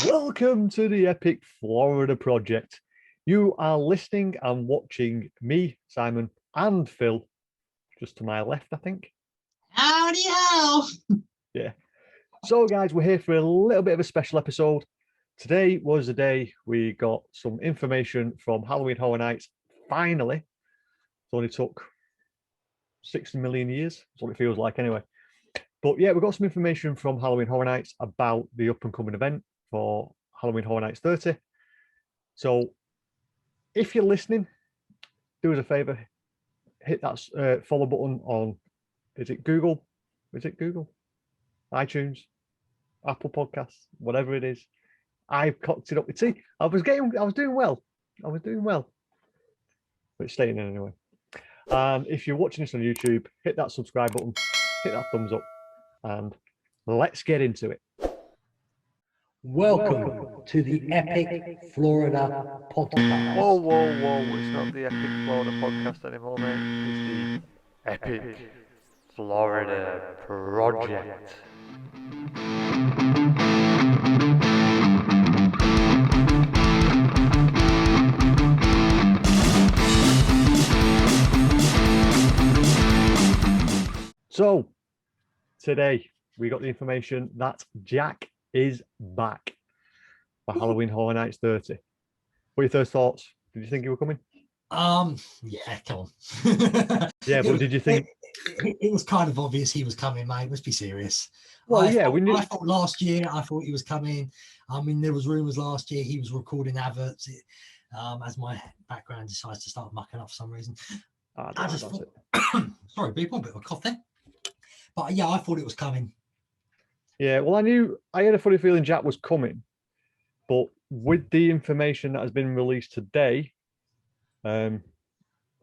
Welcome to the Epic Florida Project. You are listening and watching me, Simon, and Phil, just to my left, I think. Howdy how! Yeah. So, guys, we're here for a little bit of a special episode. Today was the day we got some information from Halloween Horror Nights. Finally, it only took 60 million years. That's what it feels like, anyway. But yeah, we got some information from Halloween Horror Nights about the up and coming event for Halloween Horror Nights 30. So if you're listening, do us a favor, hit that follow button on, is it Google, iTunes, Apple Podcasts, whatever it is. I've cocked it up. See, I was doing well, but it's staying in anyway. And if you're watching this on YouTube, hit that subscribe button, hit that thumbs up, and let's get into it. Welcome to the Epic Florida Podcast. Whoa. It's not the Epic Florida Podcast anymore, mate. It's the Epic Florida Project. So, today we got the information that Jack is back for Halloween Horror Nights 30. What are your first thoughts? Did you think he were coming? Yeah, come on. Yeah, but did you think it was kind of obvious he was coming, mate? Let's be serious. Well, I thought last year, I thought he was coming. I mean, there was rumors last year he was recording adverts. As my background decides to start mucking up for some reason. I just thought, sorry, people, a bit of a cough there. But yeah, I thought it was coming. Yeah, well, I had a funny feeling Jack was coming, but with the information that has been released today, I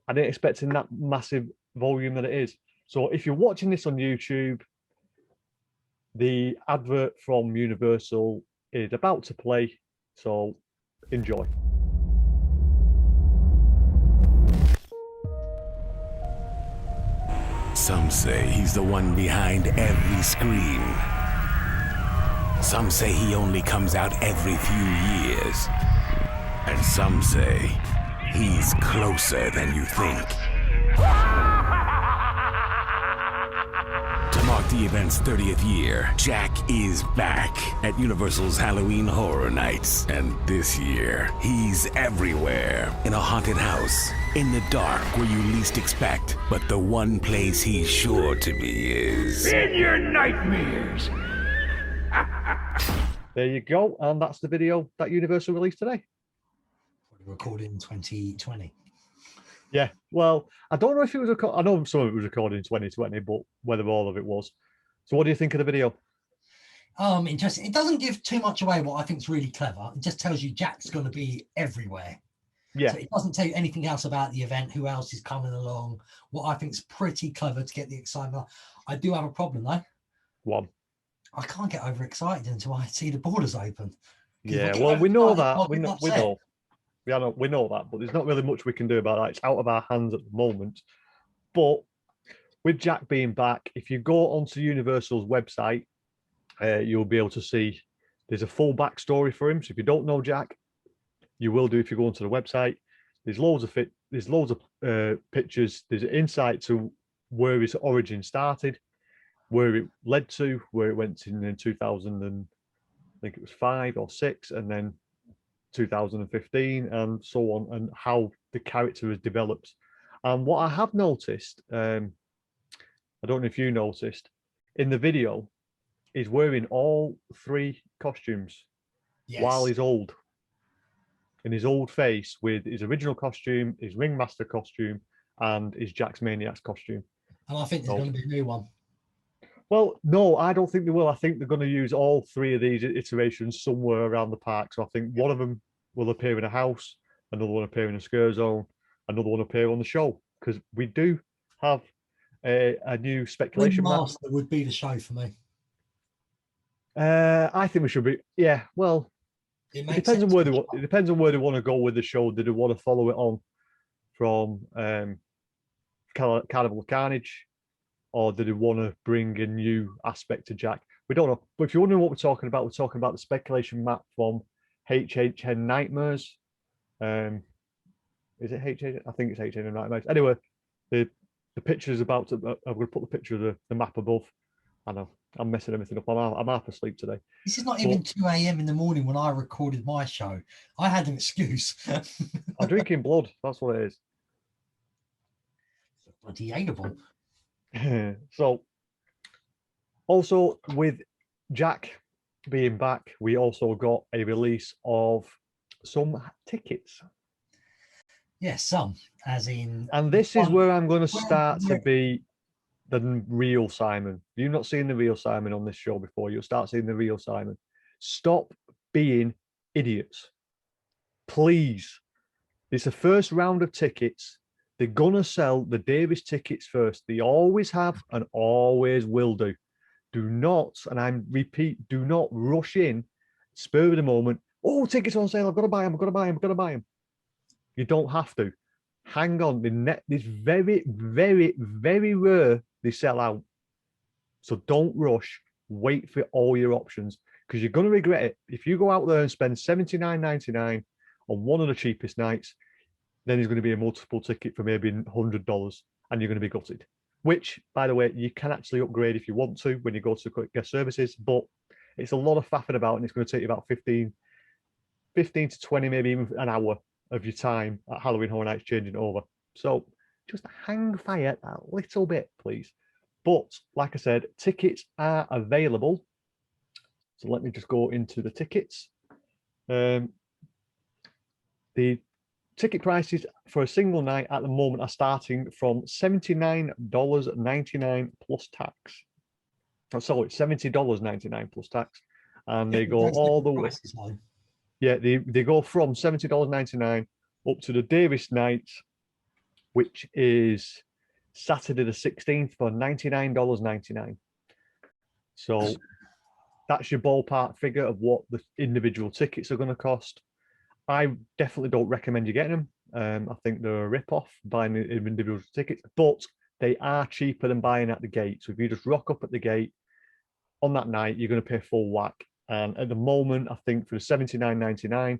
didn't expect in that massive volume that it is. So if you're watching this on YouTube, the advert from Universal is about to play, so enjoy. Some say he's the one behind every scream. Some say he only comes out every few years. And some say he's closer than you think. To mark the event's 30th year, Jack is back at Universal's Halloween Horror Nights. And this year, he's everywhere. In a haunted house, in the dark where you least expect. But the one place he's sure to be is in your nightmares. There you go, and that's the video that Universal released today. Recorded in 2020. Yeah, well, I don't know if it was I know some of it was recorded in 2020, but whether all of it was. So what do you think of the video? Interesting. It doesn't give too much away, what I think is really clever. It just tells you Jack's going to be everywhere. Yeah. So it doesn't tell you anything else about the event, who else is coming along. What I think is pretty clever to get the excitement. I do have a problem though. One. I can't get overexcited until I see the borders open. Yeah, well, we know that. We know that, but there's not really much we can do about that. It's out of our hands at the moment. But with Jack being back, if you go onto Universal's website, you'll be able to see there's a full backstory for him. So if you don't know Jack, you will do if you go onto the website. There's loads of pictures. There's an insight to where his origin started, where it led to, where it went in 2000 and I think it was 5 or 6, and then 2015 and so on, and how the character has developed. And what I have noticed, I don't know if you noticed, in the video, he's wearing all 3 costumes. Yes. While he's old. In his old face, with his original costume, his Ringmaster costume, and his Jack's Maniacs costume. And I think there's going to be a new one. Well, no, I don't think they will. I think they're going to use all 3 of these iterations somewhere around the park. So I think one of them will appear in a house, another one appear in a scare zone, another one appear on the show. Because we do have a new speculation. Ringmaster would be the show for me. I think we should be. Yeah, well, it depends on where they want to go with the show. Do they want to follow it on from Carnival of Carnage, or do they want to bring a new aspect to Jack? We don't know. But if you're wondering what we're talking about the speculation map from HHN Nightmares. Is it HHN? I think it's HHN Nightmares. Anyway, the picture is about to. I'm going to put the picture of the map above. I know I'm messing everything up. I'm half asleep today. This is not even 2 a.m. in the morning when I recorded my show. I had an excuse. I'm drinking blood. That's what it is. Bloody hateable. So, also with Jack being back, we also got a release of some tickets. Yes, some, as in. And this is where I'm going to start to be the real Simon. You've not seen the real Simon on this show before. You'll start seeing the real Simon. Stop being idiots. Please. It's the first round of tickets. They're going to sell the Davis tickets first. They always have and always will do. Do not, and I repeat, do not rush in, spur of the moment. Oh, tickets on sale. I've got to buy them. I've got to buy them. I've got to buy them. You don't have to. Hang on. It's very, very, very rare they sell out. So don't rush. Wait for all your options because you're going to regret it. If you go out there and spend $79.99 on one of the cheapest nights, then there's going to be a multiple ticket for maybe $100 and you're going to be gutted. Which, by the way, you can actually upgrade if you want to when you go to quick guest services, but it's a lot of faffing about and it's going to take you about 15 to 20, maybe even an hour of your time at Halloween Horror Nights changing over. So just hang fire a little bit, please. But like I said, tickets are available. So let me just go into the tickets. The ticket prices for a single night at the moment are starting from $79.99 plus tax. Oh, sorry, $70.99 plus tax. And they go all the way. Yeah, they go from $70.99 up to the Davis night, which is Saturday the 16th for $99.99. So that's your ballpark figure of what the individual tickets are going to cost. I definitely don't recommend you getting them. I think they're a rip-off buying individual tickets, but they are cheaper than buying at the gate. So if you just rock up at the gate on that night, you're going to pay full whack. And at the moment, I think for $79.99,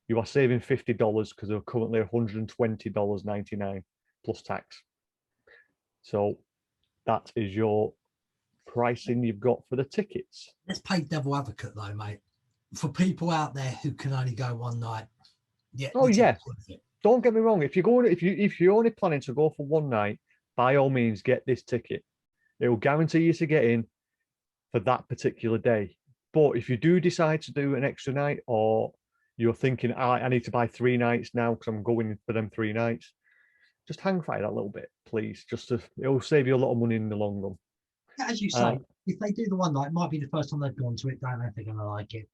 you are saving $50 because they're currently $120.99 plus tax. So that is your pricing you've got for the tickets. Let's play devil advocate though, mate. For people out there who can only go one night, yeah. Oh yeah. Don't get me wrong. If you're going, if you're only planning to go for one night, by all means get this ticket. It will guarantee you to get in for that particular day. But if you do decide to do an extra night, or you're thinking, I need to buy 3 nights now because I'm going for them 3 nights, just hang fire that little bit, please. It'll save you a lot of money in the long run. As you say, if they do the one night, it might be the first time they've gone to it. Don't know if they're going to like it.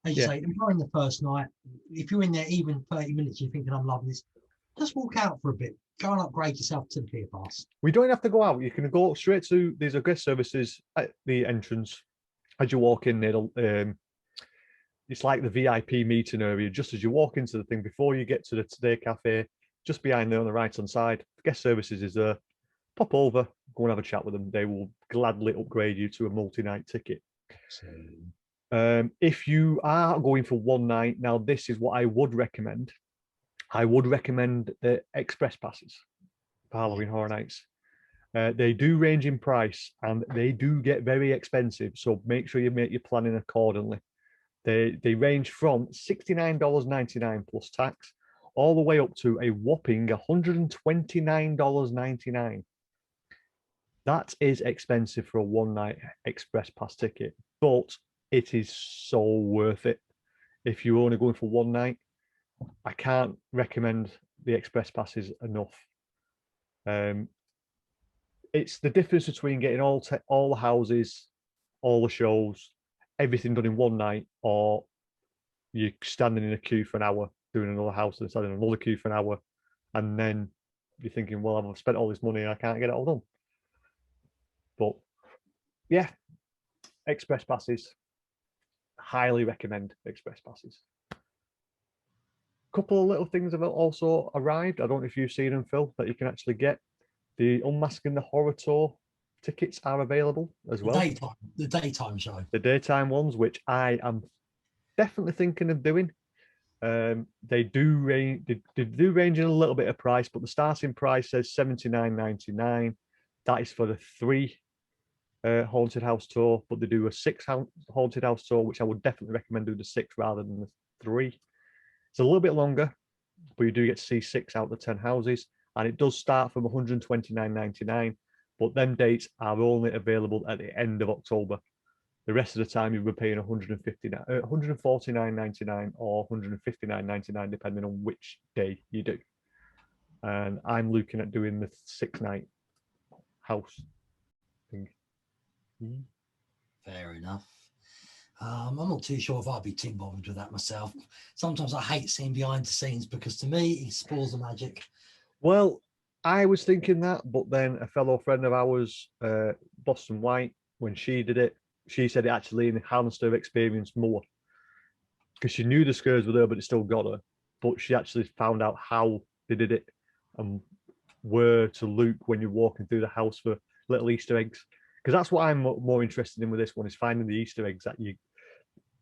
As you say, enjoying the first night. If you're in there even 30 minutes, you're thinking, I'm loving this, just walk out for a bit. Go and upgrade yourself to the Fear Pass. We don't have to go out. You can go straight to, there's a guest services at the entrance. As you walk in there, it's like the VIP meeting area. Just as you walk into the thing, before you get to the Today Cafe, just behind there on the right-hand side, guest services is there. Pop over, go and have a chat with them. They will gladly upgrade you to a multi-night ticket. If you are going for one night, now this is what I would recommend. I would recommend the express passes for Halloween Horror Nights. They do range in price and they do get very expensive. So make sure you make your planning accordingly. They range from $69.99 plus tax all the way up to a whopping $129.99. That is expensive for a one night express pass ticket, but it is so worth it. If you're only going for one night, I can't recommend the express passes enough. It's the difference between getting all the houses, all the shows, everything done in one night, or you're standing in a queue for an hour doing another house and standing in another queue for an hour, and then you're thinking, well, I've spent all this money and I can't get it all done. But yeah, express passes. Highly recommend express passes. Couple of little things have also arrived. I don't know if you've seen them, Phil, that you can actually get. The Unmasking the Horror Tour tickets are available as well. The daytime show. The daytime ones, which I am definitely thinking of doing. They do range in a little bit of price, but the starting price says $79.99. That is for the 3 haunted house tour, but they do a 6 haunted house tour, which I would definitely recommend doing the 6 rather than the 3. It's a little bit longer, but you do get to see 6 out of the 10 houses, and it does start from $129.99, but them dates are only available at the end of October. The rest of the time you'll be paying $149.99 or $159.99, depending on which day you do. And I'm looking at doing the 6-night house thing. Fair enough. I'm not too sure if I'd be too bothered with that myself. Sometimes I hate seeing behind the scenes because to me it spoils the magic. Well, I was thinking that, but then a fellow friend of ours, Boston White, when she did it, she said it actually enhanced her experience more because she knew the scares were there, but it still got her. But she actually found out how they did it and where to look when you're walking through the house for little Easter eggs. Because that's what I'm more interested in with this one, is finding the Easter eggs that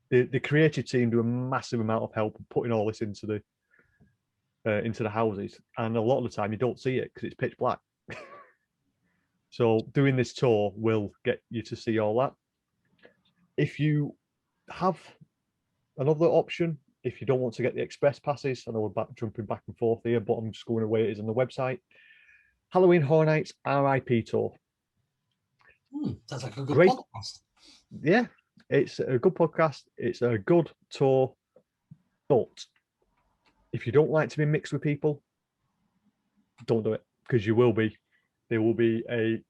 the creative team do a massive amount of help putting all this into the houses, and a lot of the time you don't see it because it's pitch black. So doing this tour will get you to see all that. If you have another option, if you don't want to get the express passes, I know we're jumping back and forth here, but I'm just going away. It is on the website. Halloween Horror Nights RIP tour. That's like a good podcast. Yeah, it's a good podcast. It's a good tour, but if you don't like to be mixed with people, don't do it, because you will be. There will be a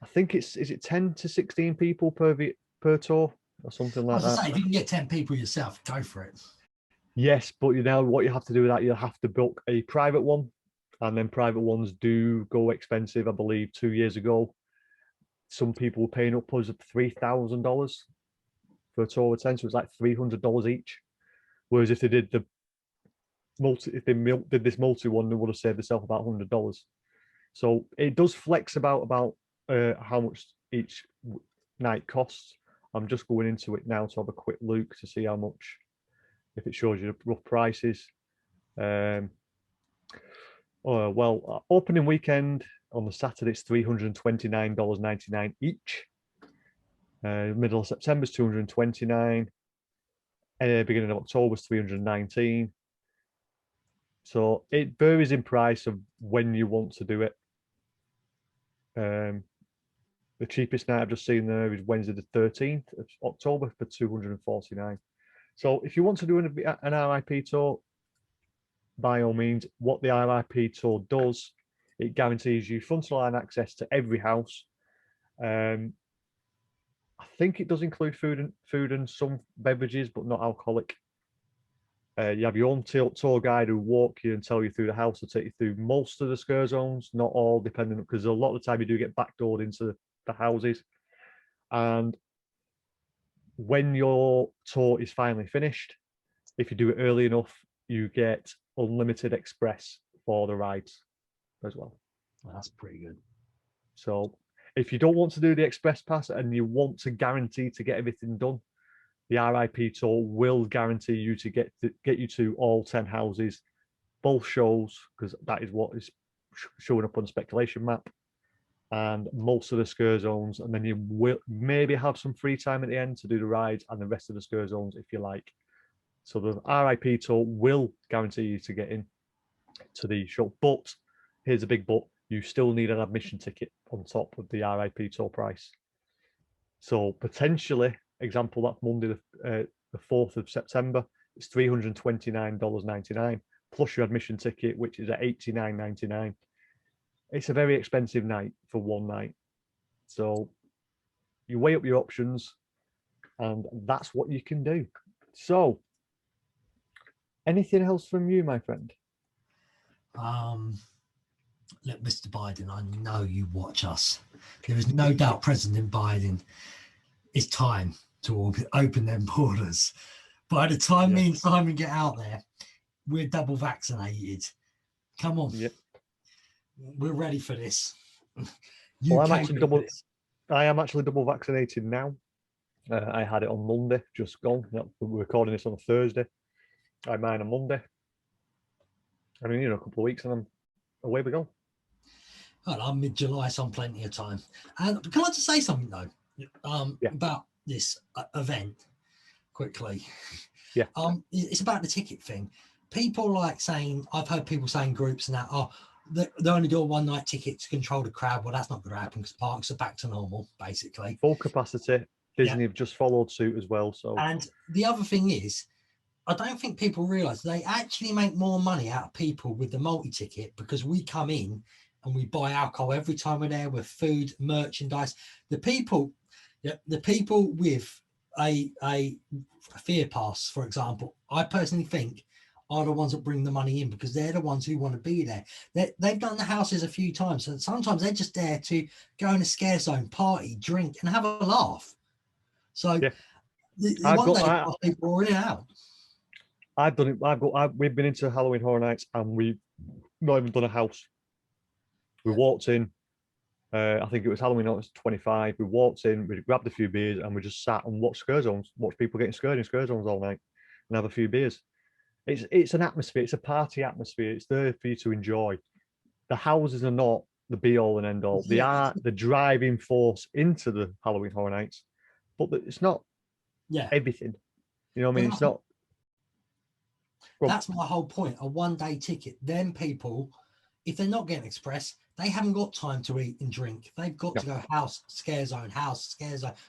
I think is it 10 to 16 people per tour or something like that. Say, if you can get 10 people yourself, go for it. Yes, but what you have to do with that, you'll have to book a private one, and then private ones do go expensive. I believe 2 years ago, some people were paying upwards of $3,000 for a tour of 10, so it's like $300 each. Whereas if they did did this multi one, they would have saved themselves about $100. So it does flex about how much each night costs. I'm just going into it now to have a quick look to see how much, if it shows you the rough prices. Opening weekend on the Saturday, it's $329.99 each. Middle of September is $229. Beginning of October is $319. So it varies in price of when you want to do it. The cheapest night I've just seen there is Wednesday the 13th of October for $249. So if you want to do an RIP tour, by all means, what the RIP tour does, it guarantees you front line access to every house. I think it does include food and some beverages, but not alcoholic. You have your own tour guide who walk you and tell you through the house, to take you through most of the scare zones, not all, depending, because a lot of the time you do get backdoored into the houses. And when your tour is finally finished, if you do it early enough, you get unlimited express for the rides as well. That's pretty good. So if you don't want to do the express pass and you want to guarantee to get everything done, the RIP tour will guarantee you to get you to all 10 houses, both shows, because that is what is showing up on the speculation map, and most of the scare zones. And then you will maybe have some free time at the end to do the rides and the rest of the scare zones if you like. So the RIP tour will guarantee you to get in to the show. But here's a big but: you still need an admission ticket on top of the RIP tour price. So potentially, example, that's Monday the 4th of September, it's $329.99 plus your admission ticket, which is at $89.99. It's a very expensive night for one night. So you weigh up your options, and that's what you can do. So anything else from you, my friend? Look, Mr. Biden, I know you watch us. There is no doubt President Biden, it's time to open them borders. By the time me and Simon get out there, we're double vaccinated. Come on. Yep. We're ready for this. Well, UK business. I am actually double vaccinated now. I had it on Monday, just gone. We're recording this on a Thursday. I had mine on Monday. I mean, a couple of weeks and away we go. Well, I'm mid-July, so I'm plenty of time. And can I just say something though, about this event quickly? Yeah. It's about the ticket thing. People like saying, I've heard people saying groups and that, they only do a one-night ticket to control the crowd. Well, that's not going to happen because parks are back to normal, basically. Full capacity. Disney have just followed suit as well. So, and the other thing is, I don't think people realise they actually make more money out of people with the multi-ticket because we come in and we buy alcohol every time we're there with food, merchandise. The people with a fear pass, for example, I personally think are the ones that bring the money in because they're the ones who want to be there. They've done the houses a few times, so sometimes they're just there to go in a scare zone, party, drink, and have a laugh. So people are in and out. I've done it. We've been into Halloween Horror Nights and we've not even done a house. We walked in. I think it was Halloween Night 25. We walked in, we grabbed a few beers, and we just sat and watched scare zones, watch people getting scared in scare zones all night, and have a few beers. It's an atmosphere. It's a party atmosphere. It's there for you to enjoy. The houses are not the be all and end all. They are the driving force into the Halloween Horror Nights, but it's not everything. You know what I mean? It's not. That's my whole point. A one-day ticket. Then people, if they're not getting express, they haven't got time to eat and drink. They've got to go house, scare zone,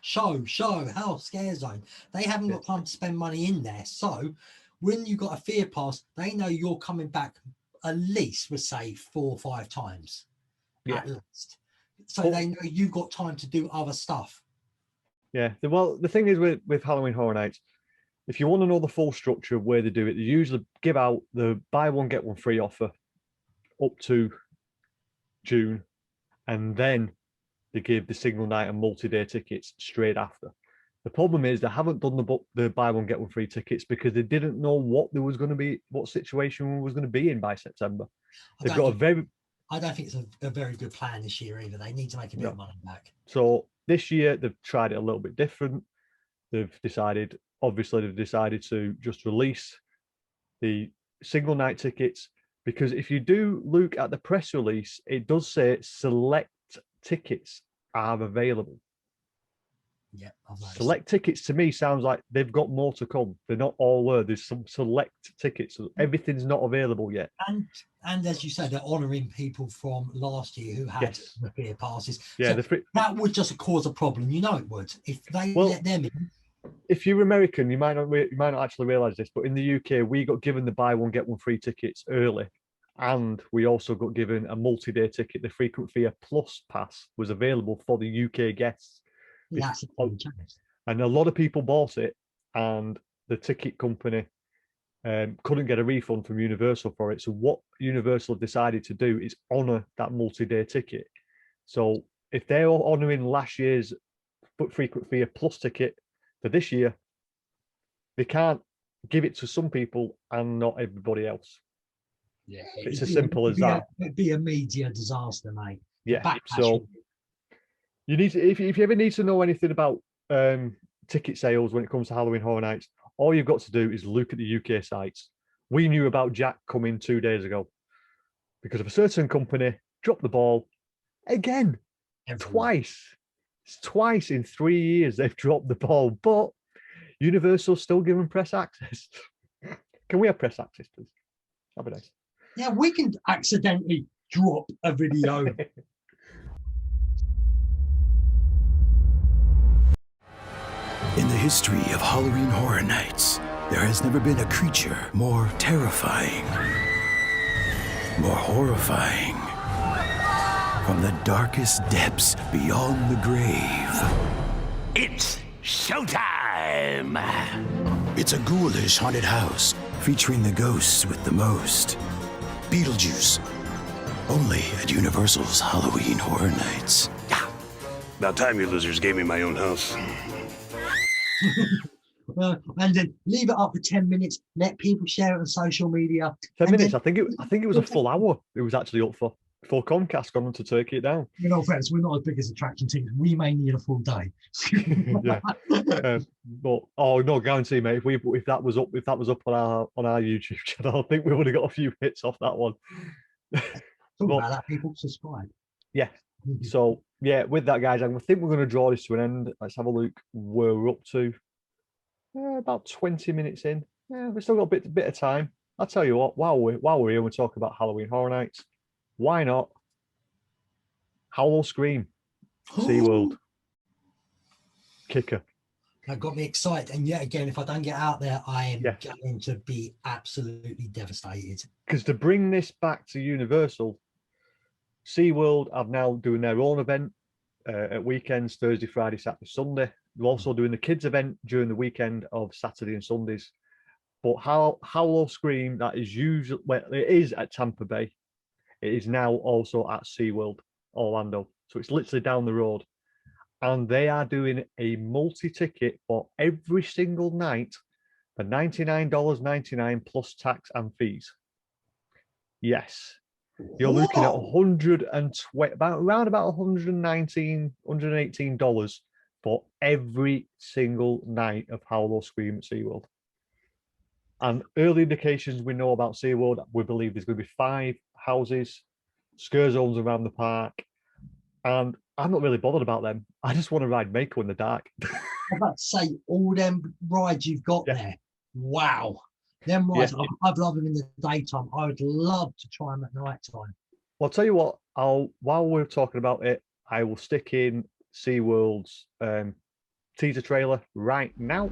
show, house, scare zone. They haven't got time to spend money in there. So when you've got a fear pass, they know you're coming back at least, we'll say 4 or 5 times at least. So they know you've got time to do other stuff. Yeah. Well, the thing is with Halloween Horror Nights, if you want to know the full structure of where they do it, they usually give out the buy one, get one free offer up to June, and then they give the single night and multi-day tickets straight after. The problem is they haven't done the buy one, get one free tickets because they didn't know what situation was going to be in by September. I don't think it's a very good plan this year either. They need to make a bit of money back. So this year they've tried it a little bit different. They've decided to just release the single night tickets, because if you do look at the press release, it does say select tickets are available. Yeah, select tickets to me sounds like they've got more to come. They're not all there. There's some select tickets. So everything's not available yet. And as you said, they're honouring people from last year who had the fear passes. Yeah, so that would just cause a problem. You know it would if they let them in. If you're American, you might not actually realise this, but in the UK, we got given the buy one, get one free tickets early. And we also got given a multi-day ticket. The frequent fear plus pass was available for the UK guests. And a lot of people bought it, and the ticket company couldn't get a refund from Universal for it. So what Universal decided to do is honour that multi-day ticket. So if they're honouring last year's frequent fear plus ticket for this year, they can't give it to some people and not everybody else. Yeah, it's as simple as that. It'd be a media disaster, mate. Yeah. So you need to, if you ever need to know anything about ticket sales when it comes to Halloween Horror Nights, all you've got to do is look at the UK sites. We knew about Jack coming 2 days ago because of a certain company dropped the ball again. Twice. It's twice in 3 years they've dropped the ball, but Universal's still giving press access. Can we have press access, please? That'd be nice. Yeah, we can accidentally drop a video. In the history of Halloween Horror Nights, there has never been a creature more terrifying, more horrifying. From the darkest depths beyond the grave. It's showtime! It's a ghoulish haunted house featuring the ghosts with the most. Beetlejuice. Only at Universal's Halloween Horror Nights. About time you losers gave me my own house. And then leave it up for 10 minutes. Let people share it on social media. 10 minutes. I think it was a full hour. It was actually up for. Before Comcast gone on to take it down. In all fairness, we're not as big as attraction teams. We may need a full day. Yeah. But no, guarantee, mate. If that was up on our YouTube channel, I think we would have got a few hits off that one. Talk about that, people. Subscribe. Yeah. So yeah, with that, guys, I think we're going to draw this to an end. Let's have a look where we're up to. About 20 minutes in. Yeah, we've still got a bit of time. I'll tell you what. While we're here, we talk about Halloween Horror Nights. Why not? Howl-o-scream, SeaWorld, kicker. That got me excited. And yet again, if I don't get out there, I am going to be absolutely devastated. Because to bring this back to Universal, SeaWorld are now doing their own event at weekends, Thursday, Friday, Saturday, Sunday. They're also doing the kids event during the weekend of Saturday and Sundays. But Howl-o-scream, that is usually, well, it is at Tampa Bay. It is now also at SeaWorld, Orlando. So it's literally down the road. And they are doing a multi-ticket for every single night for $99.99 plus tax and fees. Yes. You're looking at $120, around about $118 for every single night of Howl-o-scream at SeaWorld. And early indications we know about SeaWorld, we believe there's going to be 5 houses, scare zones around the park. And I'm not really bothered about them. I just want to ride Mako in the dark. I'm about to say, all them rides you've got there. Wow. Them rides, I'd love them in the daytime. I would love to try them at night time. Well, I'll tell you what, while we're talking about it, I will stick in SeaWorld's teaser trailer right now.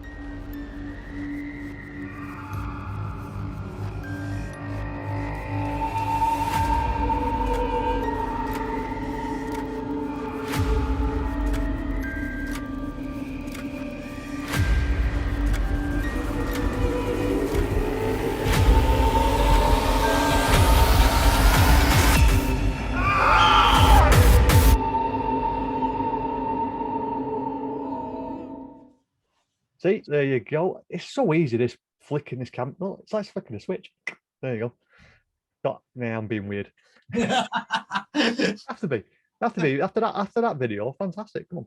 See, there you go. It's so easy, this flicking this camera. No, it's like flicking a switch. There you go. I'm being weird. Have to be. After that video, fantastic. Come on.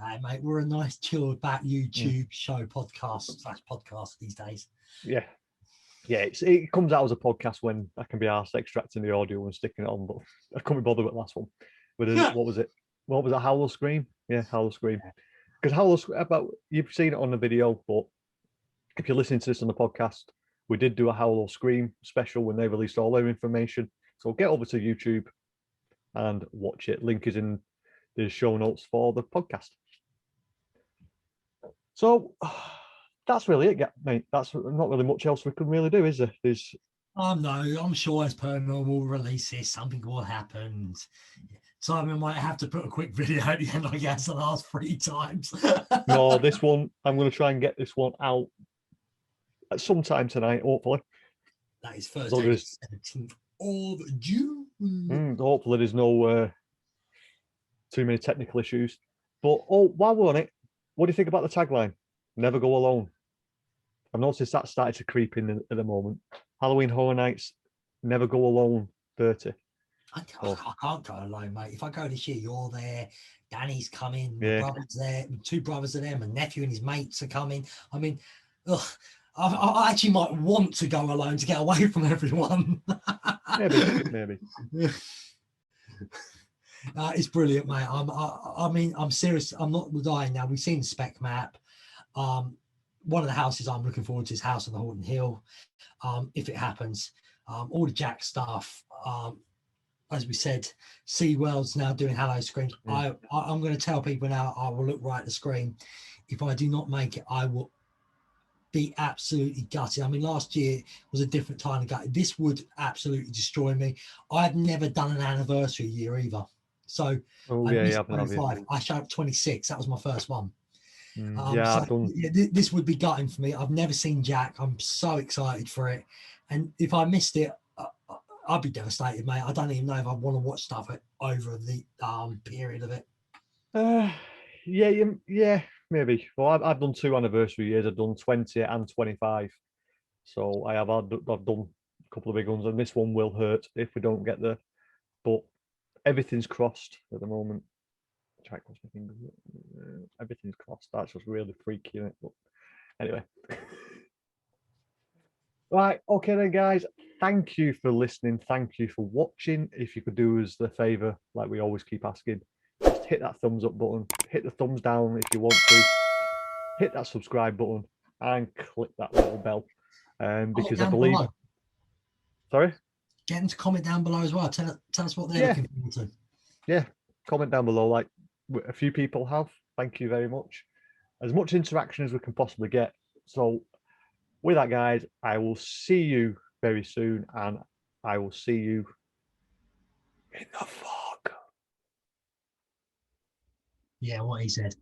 Hey, mate, we're a nice chilled back YouTube show podcast these days. Yeah. Yeah, it comes out as a podcast when I can be asked extracting the audio and sticking it on, but I couldn't be bothered with the last one. What was it? What was it? Howl-o-scream? Yeah, Howl-o-scream. Because Howl-o-scream, you've seen it on the video, but if you're listening to this on the podcast, we did do a Howl-o-scream special when they released all their information. So get over to YouTube and watch it. Link is in the show notes for the podcast. So that's really it, mate. That's not really much else we can really do, is there? No, I'm sure as per normal releases, something will happen. Simon might have to put a quick video at the end, I guess, the last 3 times. No, this one, I'm going to try and get this one out at some time tonight, hopefully. That is Thursday, 17th of June. Hopefully there's no too many technical issues. But while we're on it, what do you think about the tagline? Never go alone. I've noticed that started to creep in at the moment. Halloween Horror Nights, never go alone, 30. I can't go alone, mate. If I go this year, you're there. Danny's coming. My brother's there. 2 brothers are there. My nephew and his mates are coming. I mean, I actually might want to go alone to get away from everyone. Maybe. It's brilliant, mate. I'm serious. I'm not dying now. We've seen the spec map. One of the houses I'm looking forward to is House on the Haunted Hill. If it happens, all the Jack stuff. As we said, SeaWorld's now doing Howl-o-scream. I'm going to tell people now, I will look right at the screen. If I do not make it, I will be absolutely gutted. I mean, last year was a different time of gut. This would absolutely destroy me. I've never done an anniversary year either. So I showed up 26. That was my first one. This would be gutting for me. I've never seen Jack. I'm so excited for it. And if I missed it, I'd be devastated, mate. I don't even know if I want to watch stuff over the period of it. Yeah, maybe. Well, I've done 2 anniversary years. I've done 20 and 25. So I've done a couple of big ones, and this one will hurt if we don't get there. But everything's crossed at the moment. Try to cross my fingers. Everything's crossed. That's just really freaky, isn't it? But anyway. Right, okay then, guys. Thank you for listening. Thank you for watching. If you could do us the favor, like we always keep asking, just hit that thumbs up button, hit the thumbs down if you want to, hit that subscribe button, and click that little bell. Because I believe. Below. Sorry. Get them to comment down below as well. Tell us what they're looking forward to. Yeah, comment down below. Like a few people have. Thank you very much. As much interaction as we can possibly get. So. With that, guys, I will see you very soon, and I will see you in the fog. Yeah, what he said.